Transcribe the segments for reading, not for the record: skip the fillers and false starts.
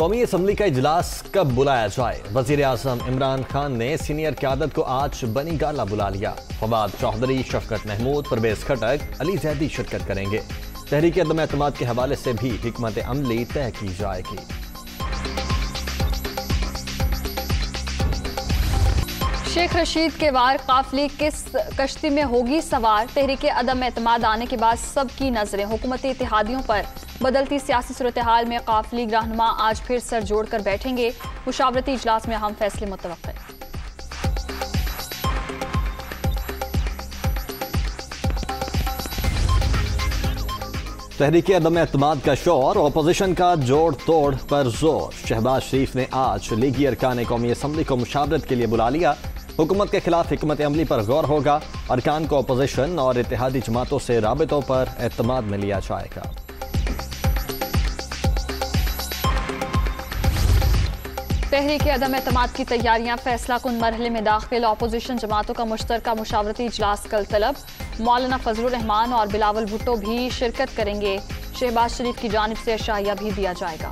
कौमी असम्बली का इजलास कब बुलाया जाए? वजीर आजम इमरान खान ने सीनियर क़यादत को आज बनी गाला बुला लिया। फवाद चौधरी, शफकत महमूद, परवेज खटक, अली जैदी शिरकत करेंगे। तहरीक अदम एतमाद के हवाले से भी हिकमत अमली तय की जाएगी। शेख रशीद के वार काफिले किस कश्ती में होगी सवार? तहरीक अदम एतमाद आने के बाद सबकी नजरें हुकूमती इत्तेहादियों पर। बदलती सियासी सूरत हाल में काफिली रहनुमा आज फिर सर जोड़कर बैठेंगे। मुशावरती इजलास में अहम फैसले मुतवक्किल। तहरीक अदम एतमाद का शोर, अपोजिशन का जोड़ तोड़ पर जोर। शहबाज शरीफ ने आज लीगी अरकान कौमी असम्बली को मुशावरत के लिए बुला लिया। हुकूमत के खिलाफ हिकमत अमली पर गौर होगा। अरकान को अपोजिशन और इत्तेहादी जमातों से राबितों पर एतमाद में लिया जाएगा। तहरीक अदम एतमाद की तैयारियां फैसला कुन मरहले में दाखिल। अपोजिशन जमातों का मुश्तरका मुशावरती इजलास कल तलब। मौलाना फजलुर रहमान और बिलावल भुट्टो भी शिरकत करेंगे। शहबाज शरीफ की जानिब से अशाइया भी दिया जाएगा।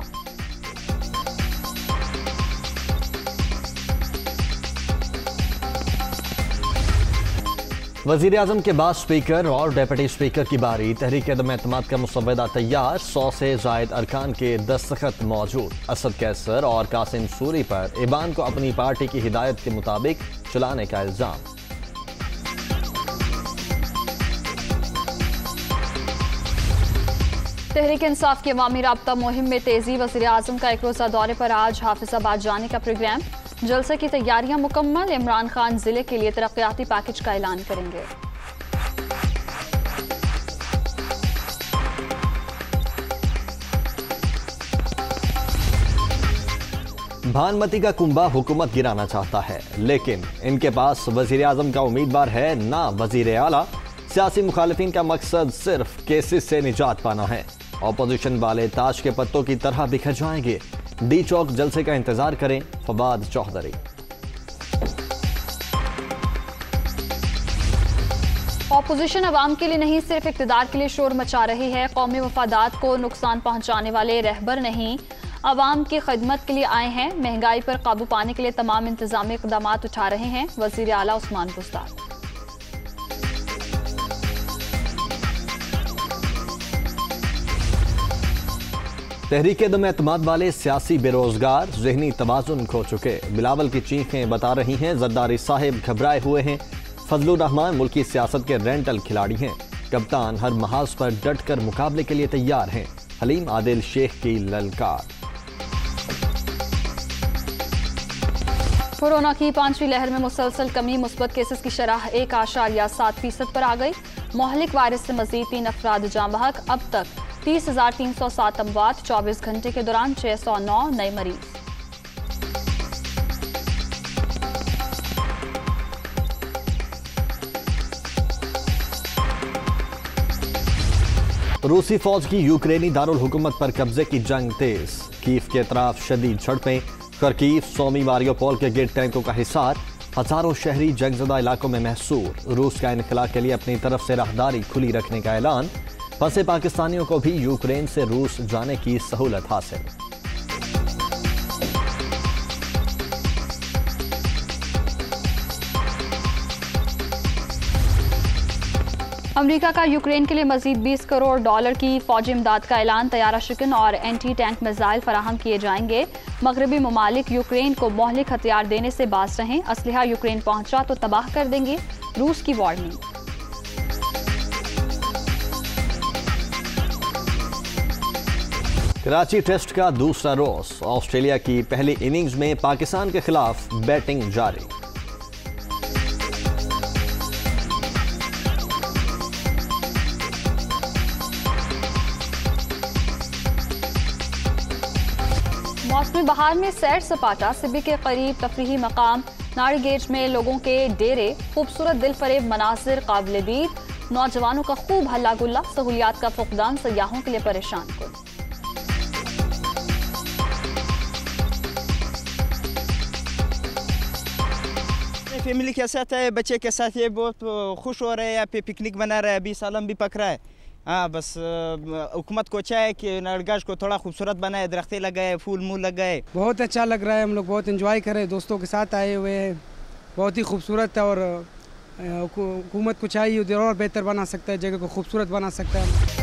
वजीर आजम के बाद स्पीकर और डेप्यूटी स्पीकर की बारी। तहरीक अदम एतमाद का मुसव्वदा तैयार, 100 से जायद अरकान के दस्तखत मौजूद। असद कैसर और कासिम सूरी पर ईबान को अपनी पार्टी की हिदायत के मुताबिक चलाने का इल्जाम। तहरीक इंसाफ की अवामी राब्ता मुहिम में तेजी। वजीर आजम का एक रोजा दौरे पर आज हाफिजाबाद जाने का प्रोग्राम। जलसे की तैयारियां मुकम्मल। इमरान खान जिले के लिए तरक्याती पैकेज का ऐलान करेंगे। भानमती का कुंबा हुकूमत गिराना चाहता है, लेकिन इनके पास वजीर आजम का उम्मीदवार है ना वजीर आला। सियासी मुखालिफिन का मकसद सिर्फ केसेस से निजात पाना है। ऑपोजिशन वाले ताश के पत्तों की तरह बिखर जाएंगे। डी चौक जलसे का इंतजार करें। फवाद चौधरी। ऑपोजिशन अवाम के लिए नहीं सिर्फ इक्तिदार के लिए शोर मचा रही है। कौमी मफादात को नुकसान पहुंचाने वाले रहबर नहीं, अवाम की खिदमत के लिए आए हैं। महंगाई पर काबू पाने के लिए तमाम इंतजामी इकदाम उठा रहे हैं। वजीर आला उस्मान बुज़दार। तहरीक अदम एतमाद वाले सियासी बेरोजगार जहनी तवाजुन खो चुके। बिलावल की चीखें बता रही हैं जरदारी साहिब घबराए हुए हैं। फजलुर रहमान मुल्की सियासत के रेंटल खिलाड़ी हैं। कप्तान हर महाज पर डट कर मुकाबले के लिए तैयार हैं। हलीम आदिल शेख की ललकार। कोरोना की 5वीं लहर में मुसलसल कमी। मुस्बत केसेस की शरह 1.7% पर आ गई। मोहलिक वायरस से मजीद 3 अफराद जाँ बहक। अब तक 30,307 अमवात। 24 घंटे के दौरान 609 नए मरीज। रूसी फौज की यूक्रेनी दारुल हुकूमत पर कब्जे की जंग तेज। कीव के अतराफ शदीद झड़पें। खरकीव, सोमी, मारियोपोल के गिर टैंकों का हिसार। हजारों शहरी जंगजदा इलाकों में महसूर। रूस का इनखला के लिए अपनी तरफ से राहदारी खुली रखने का ऐलान। फंसे पाकिस्तानियों को भी यूक्रेन से रूस जाने की सहूलत हासिल। अमेरिका का यूक्रेन के लिए मजीद $20 करोड़ की फौजी इमदाद का ऐलान। तैयारा शिकन और एंटी टैंक मिसाइल फराहम किए जाएंगे। मगरबी ममालिक यूक्रेन को मोहलिक हथियार देने से बाज रहें। असलहा यूक्रेन पहुंचा तो तबाह कर देंगे, रूस की वार्निंग। कराची टेस्ट का दूसरा रोज। ऑस्ट्रेलिया की पहली इनिंग्स में पाकिस्तान के खिलाफ बैटिंग जारी। मौसमी बहार में सैर सपाटा। सिबी के करीब तफरीही मकाम नाड़ी गेज में लोगों के डेरे। खूबसूरत दिल फरेब मनासिर काबिल दीद। नौजवानों का खूब हल्ला गुल्ला। सहूलियात का फुकदान सयाहों के लिए परेशान कुन। फैमिली के साथ है, बच्चे के साथ ये बहुत खुश हो रहे हैं। यहाँ पे पिकनिक बना रहे हैं। अभी सालन भी पक रहा है। हाँ बस हुकूमत को चाहे कि नरगाश को थोड़ा खूबसूरत बनाए, दरख्तें लगाए, फूल मूल लगाए। बहुत अच्छा लग रहा है, हम लोग बहुत एंजॉय करें, दोस्तों के साथ आए हुए हैं, बहुत ही खूबसूरत है और हुकूमत को चाहिए उधर और बेहतर बना सकता है, जगह को खूबसूरत बना सकता है।